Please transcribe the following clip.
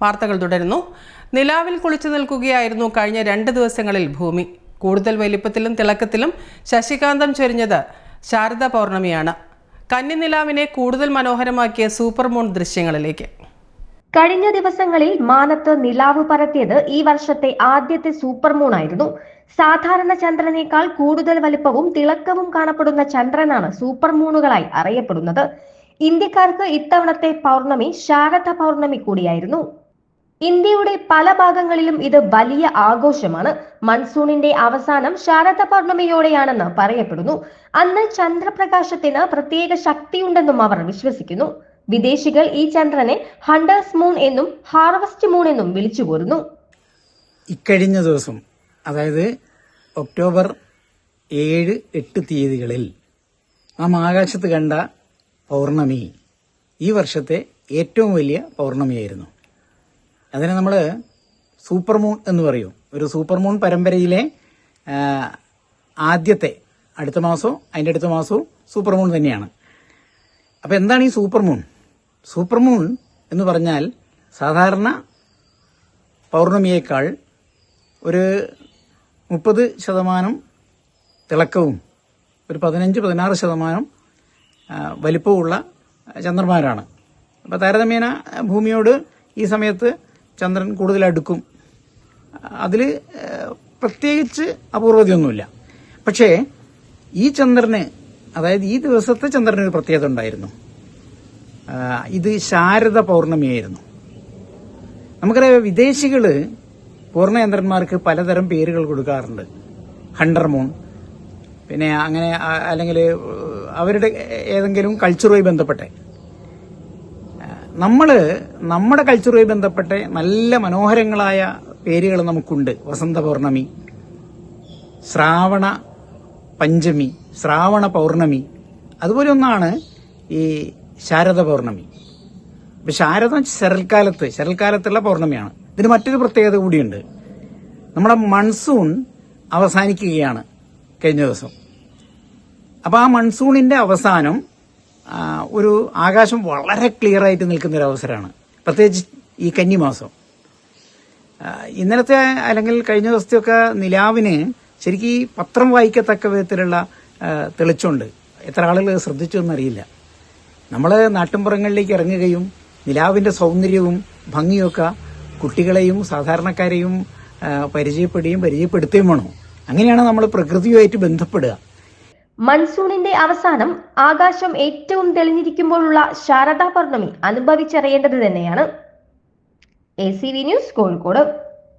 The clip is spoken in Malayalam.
വാർത്തകൾ തുടരുന്നു. നിലാവിൽ കുളിച്ചു നിൽക്കുകയായിരുന്നു കഴിഞ്ഞ 2 ദിവസങ്ങളിൽ ഭൂമി. കൂടുതൽ വലിപ്പത്തിലും തിളക്കത്തിലും ശശികാന്തം ചൊരിഞ്ഞത് ശാരദ പൗർണമിയാണ്. കന്നിനിലാവിനെ കൂടുതൽ മനോഹരമാക്കിയ സൂപ്പർ മൂൺ ദൃശ്യങ്ങളിലേക്ക്. കഴിഞ്ഞ ദിവസങ്ങളിൽ മാനത്ത് നിലാവ് പരത്തിയത് ഈ വർഷത്തെ ആദ്യത്തെ സൂപ്പർ മൂൺ ആയിരുന്നു. സാധാരണ ചന്ദ്രനേക്കാൾ കൂടുതൽ വലിപ്പവും തിളക്കവും കാണപ്പെടുന്ന ചന്ദ്രനാണ് സൂപ്പർ മൂണുകളായി അറിയപ്പെടുന്നത്. ഇന്ത്യക്കാർക്ക് ഇത്തവണത്തെ പൗർണമി ശാരദ പൗർണമി കൂടിയായിരുന്നു. ഇന്ത്യയുടെ പല ഭാഗങ്ങളിലും ഇത് വലിയ ആഘോഷമാണ്. മൺസൂണിന്റെ അവസാനം ശാരദ പൗർണമിയോടെയാണെന്ന് പറയപ്പെടുന്നു. അന്ന് ചന്ദ്രപ്രകാശത്തിന് പ്രത്യേക ശക്തിയുണ്ടെന്നും അവർ വിശ്വസിക്കുന്നു. വിദേശികൾ ഈ ചന്ദ്രനെ ഹണ്ടേഴ്സ് മൂൺ എന്നും ഹാർവസ്റ്റ് മൂൺ എന്നും വിളിച്ചു പോരുന്നു. ഇക്കഴിഞ്ഞ ദിവസം, അതായത് ഒക്ടോബർ 7, 8 തീയതികളിൽ നാം ആകാശത്ത് കണ്ട പൗർണമി ഈ വർഷത്തെ ഏറ്റവും വലിയ പൗർണമിയായിരുന്നു. അതിനെ നമ്മൾ സൂപ്പർ മൂൺ എന്ന് പറയും. ഒരു സൂപ്പർ മൂൺ പരമ്പരയിലെ ആദ്യത്തെ, അടുത്ത മാസവും അതിൻ്റെ അടുത്ത മാസവും സൂപ്പർ മൂൺ തന്നെയാണ്. അപ്പോൾ എന്താണ് ഈ സൂപ്പർ മൂൺ? സൂപ്പർ മൂൺ എന്ന് പറഞ്ഞാൽ സാധാരണ പൗർണമിയേക്കാൾ ഒരു 30% തിളക്കവും ഒരു 15-16% വലിപ്പമുള്ള ചന്ദ്രന്മാരാണ്. അപ്പോൾ താരതമ്യേന ഭൂമിയോട് ഈ സമയത്ത് ചന്ദ്രൻ കൂടുതൽ അടുക്കും. അതിൽ പ്രത്യേകിച്ച് അപൂർവതയൊന്നുമില്ല. പക്ഷേ ഈ ചന്ദ്രന്, അതായത് ഈ ദിവസത്തെ ചന്ദ്രന് ഒരു പ്രത്യേകത ഉണ്ടായിരുന്നു. ഇത് ശാരദ പൗർണമിയായിരുന്നു. നമുക്കറിയാം, വിദേശികൾ പൂർണ്ണചന്ദ്രന്മാർക്ക് പലതരം പേരുകൾ കൊടുക്കാറുണ്ട്. ഹണ്ടർ മൂൺ, പിന്നെ അങ്ങനെ, അല്ലെങ്കിൽ അവരുടെ ഏതെങ്കിലും കൾച്ചറുമായി ബന്ധപ്പെട്ട. നമ്മുടെ കൾച്ചറുമായി ബന്ധപ്പെട്ട നല്ല മനോഹരങ്ങളായ പേരുകൾ നമുക്കുണ്ട്. വസന്ത പൗർണമി, ശ്രാവണ പഞ്ചമി, ശ്രാവണ പൗർണമി, അതുപോലെ ഒന്നാണ് ഈ ശാരദ പൗർണമി. ഇപ്പൊ ശാരദ ശരൽക്കാലത്തുള്ള പൗർണമിയാണ്. ഇതിന് മറ്റൊരു പ്രത്യേകത കൂടിയുണ്ട്. നമ്മുടെ മൺസൂൺ അവസാനിക്കുകയാണ് കഴിഞ്ഞ ദിവസം. അപ്പൊ ആ മൺസൂണിന്റെ അവസാനം ഒരു ആകാശം വളരെ ക്ലിയർ ആയിട്ട് നിൽക്കുന്ന ഒരു അവസരമാണ്, പ്രത്യേകിച്ച് ഈ കന്നിമാസം. ഇന്നലത്തെ അല്ലെങ്കിൽ കഴിഞ്ഞ ദിവസത്തെയൊക്കെ നിലാവിന് ശരിക്കും ഈ പത്രം വായിക്കത്തക്ക വിധത്തിലുള്ള തെളിച്ചമുണ്ട്. എത്ര ആളുകൾ ശ്രദ്ധിച്ചു എന്നറിയില്ല. നമ്മൾ നാട്ടിൻപുറങ്ങളിലേക്ക് ഇറങ്ങുകയും നിലാവിന്റെ സൗന്ദര്യവും ഭംഗിയൊക്കെ കുട്ടികളെയും സാധാരണക്കാരെയും പരിചയപ്പെടുത്തുകയും വേണം. അങ്ങനെയാണ് നമ്മൾ പ്രകൃതിയുമായിട്ട് ബന്ധപ്പെടുക. മൺസൂണിന്റെ അവസാനം ആകാശം ഏറ്റവും തെളിഞ്ഞിരിക്കുമ്പോഴുള്ള ശാരദാ പൗർണമി അനുഭവിച്ചറിയേണ്ടത് തന്നെയാണ്. ACV news, Kozhikode.